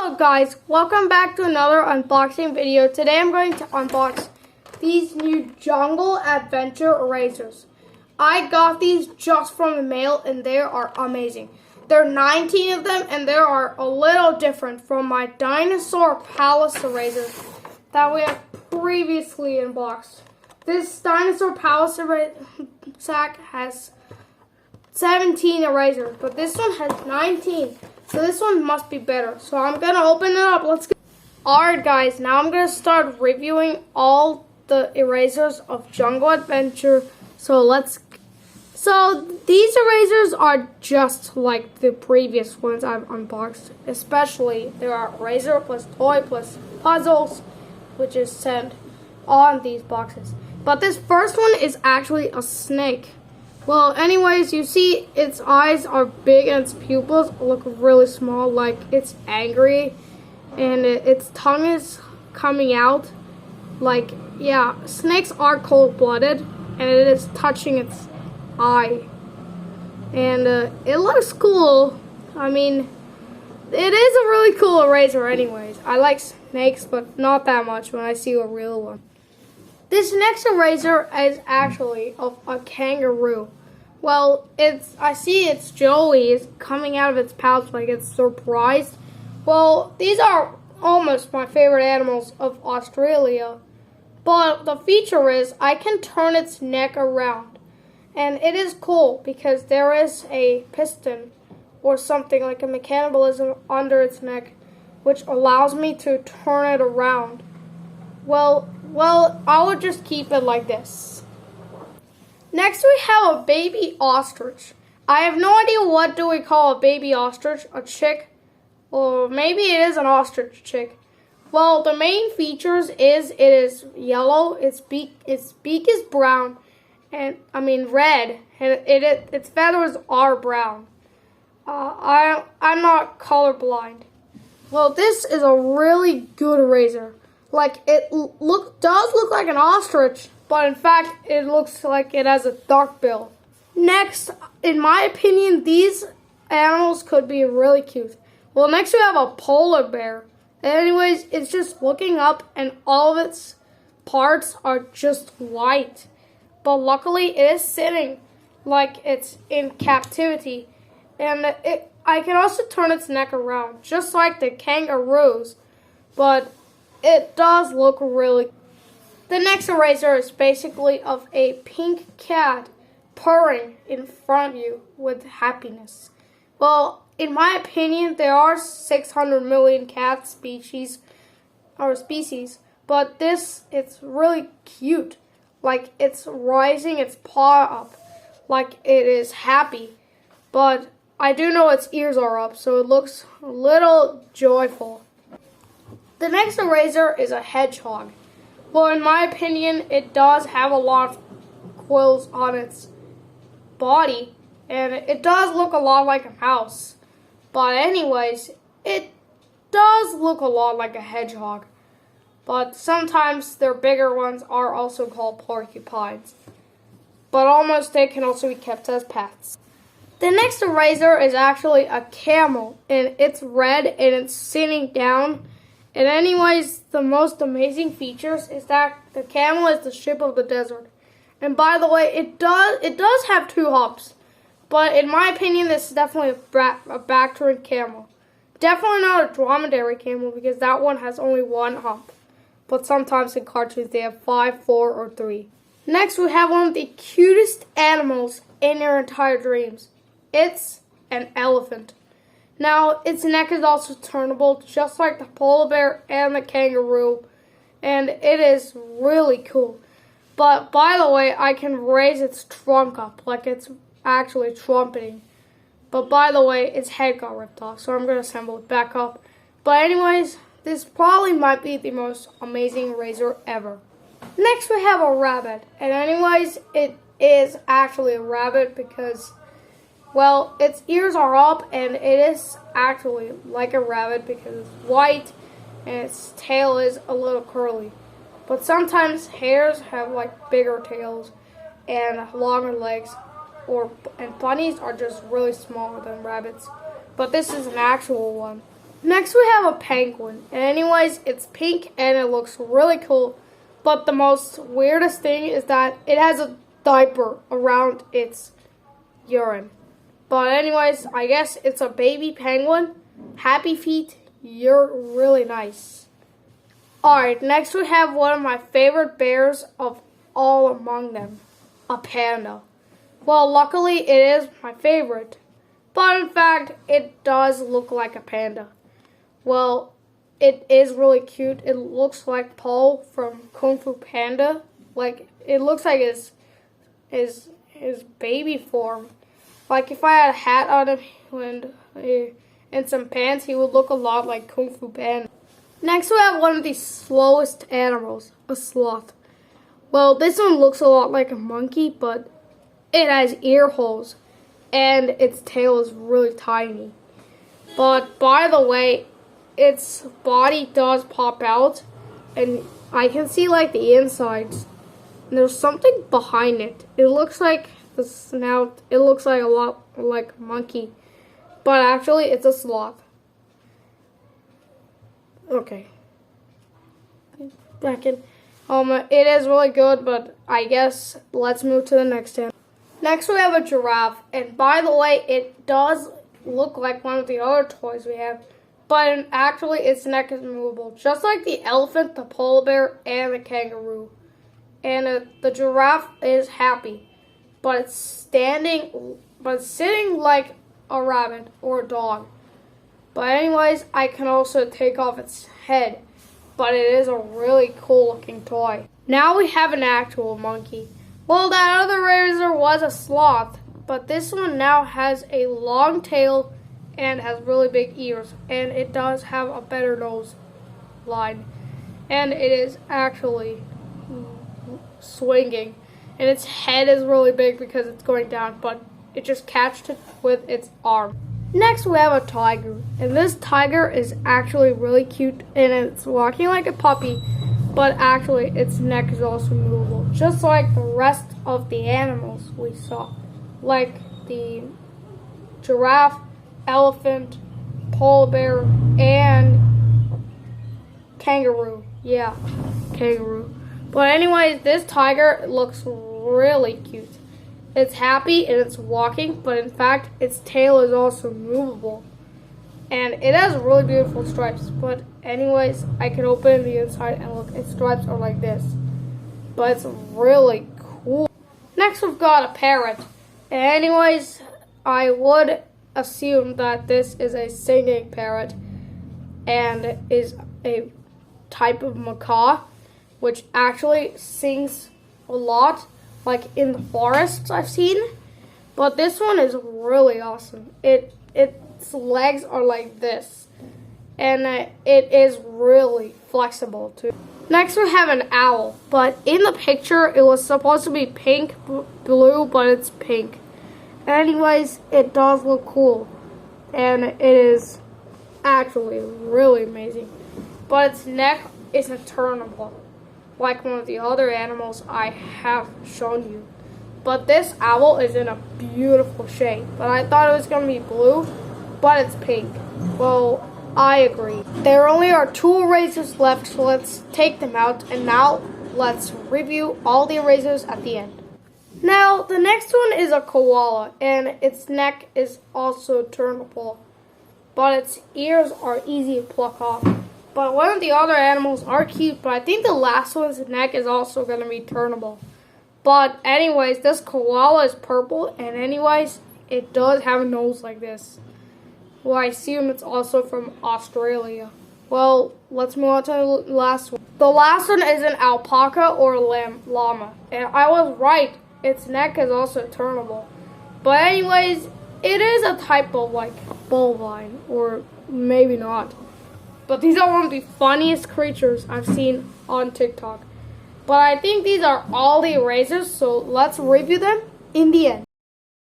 Hello guys, welcome back to another unboxing video. Today I'm going to unbox these new jungle adventure erasers. I got these just from the mail and they are amazing. There are 19 of them and they are a little different from my dinosaur palace erasers that we have previously unboxed. This dinosaur palace sack has 17 erasers, but this one has 19. So this one must be better. So I'm going to open it up. Let's go. Alright guys, now I'm going to start reviewing all the erasers of Jungle Adventure. So these erasers are just like the previous ones I've unboxed. Especially there are eraser plus toy plus puzzles, which is sent on these boxes. But this first one is actually a snake. Well, anyways, you see its eyes are big and its pupils look really small, like it's angry, and its tongue is coming out. Like, yeah, snakes are cold-blooded, and it is touching its eye. And it looks cool. I mean, it is a really cool eraser anyways. I like snakes, but not that much when I see a real one. This next eraser is actually of a kangaroo. Well, I see its Joey is coming out of its pouch like it's surprised. Well, these are almost my favorite animals of Australia. But the feature is I can turn its neck around. And it is cool because there is a piston or something like a mechanism under its neck which allows me to turn it around. Well, I would just keep it like this. Next we have a baby ostrich. I have no idea what do we call a baby ostrich, a chick, or maybe it is an ostrich chick. Well, the main features is it is yellow, its beak is brown, and red, and its feathers are brown. I'm not colorblind. Well, this is a really good eraser. Like, it does look like an ostrich, but in fact, it looks like it has a dark bill. Next, in my opinion, these animals could be really cute. Well, next we have a polar bear. Anyways, it's just looking up, and all of its parts are just white. But luckily, it is sitting like it's in captivity. And I can also turn its neck around, just like the kangaroos. But it does look really cool. The next eraser is basically of a pink cat purring in front of you with happiness. Well, in my opinion, there are 600 million cat species, but it's really cute. Like, it's rising its paw up, like it is happy. But I do know its ears are up, so it looks a little joyful. The next eraser is a hedgehog. Well, in my opinion, it does have a lot of quills on its body, and it does look a lot like a mouse. But anyways, it does look a lot like a hedgehog. But sometimes their bigger ones are also called porcupines. But almost they can also be kept as pets. The next eraser is actually a camel, and it's red and it's sitting down. And anyways, the most amazing features is that the camel is the ship of the desert. And by the way, it does have two humps. But in my opinion, this is definitely a back-turned camel. Definitely not a dromedary camel because that one has only one hump. But sometimes in cartoons they have 5, 4, or 3. Next we have one of the cutest animals in your entire dreams. It's an elephant. Now, its neck is also turnable, just like the polar bear and the kangaroo, and it is really cool. But, by the way, I can raise its trunk up, like it's actually trumpeting. But, by the way, its head got ripped off, so I'm going to assemble it back up. But anyways, this probably might be the most amazing eraser ever. Next, we have a rabbit, and anyways, it is actually a rabbit because, well, its ears are up, and it is actually like a rabbit because it's white, and its tail is a little curly. But sometimes hares have like bigger tails and longer legs, and bunnies are just really smaller than rabbits. But this is an actual one. Next we have a penguin. And anyways, it's pink and it looks really cool. But the most weirdest thing is that it has a diaper around its urine. But anyways, I guess it's a baby penguin. Happy feet, you're really nice. Alright, next we have one of my favorite bears of all among them. A panda. Well, luckily it is my favorite. But in fact, it does look like a panda. Well, it is really cute. It looks like Paul from Kung Fu Panda. Like, it looks like his baby form. Like, if I had a hat on him and some pants, he would look a lot like Kung Fu Panda. Next, we have one of the slowest animals, a sloth. Well, this one looks a lot like a monkey, but it has ear holes, and its tail is really tiny. But, by the way, its body does pop out, and I can see, like, the insides. And there's something behind it. It looks like the snout. It looks like a lot like a monkey. But actually, it's a sloth. Okay. Back in. It is really good, but I guess let's move to the next one. Next, we have a giraffe. And by the way, it does look like one of the other toys we have. But actually, its neck is movable. Just like the elephant, the polar bear, and the kangaroo. And the giraffe is happy. But it's sitting like a rabbit or a dog. But anyways, I can also take off its head. But it is a really cool looking toy. Now we have an actual monkey. Well, that other razor was a sloth. But this one now has a long tail and has really big ears. And it does have a better nose line. And it is actually swinging. And its head is really big because it's going down. But it just catched it with its arm. Next we have a tiger, and this tiger is actually really cute, and it's walking like a puppy, but actually its neck is also movable, just like the rest of the animals we saw, like the giraffe, elephant, polar bear, and kangaroo. Yeah, kangaroo. But anyways, this tiger looks really cute. It's happy and it's walking, but in fact, its tail is also movable. And it has really beautiful stripes. But anyways, I can open the inside and look, its stripes are like this. But it's really cool. Next, we've got a parrot. And anyways, I would assume that this is a singing parrot and is a type of macaw, which actually sings a lot. Like in the forests I've seen. But this one is really awesome. Its legs are like this. And it is really flexible too. Next we have an owl. But in the picture it was supposed to be pink, blue, but it's pink. Anyways, it does look cool. And it is actually really amazing. But its neck isn't turnable, like one of the other animals I have shown you. But this owl is in a beautiful shade. But I thought it was going to be blue, but it's pink. Well, I agree. There only are 2 erasers left, so let's take them out. And now, let's review all the erasers at the end. Now, the next one is a koala, and its neck is also turnable. But its ears are easy to pluck off. But one of the other animals are cute, but I think the last one's neck is also going to be turnable. But anyways, this koala is purple, and anyways, it does have a nose like this. Well, I assume it's also from Australia. Well, let's move on to the last one. The last one is an alpaca or llama. And I was right, its neck is also turnable. But anyways, it is a type of like bovine, or maybe not. But these are one of the funniest creatures I've seen on TikTok. But I think these are all the erasers, so let's review them in the end.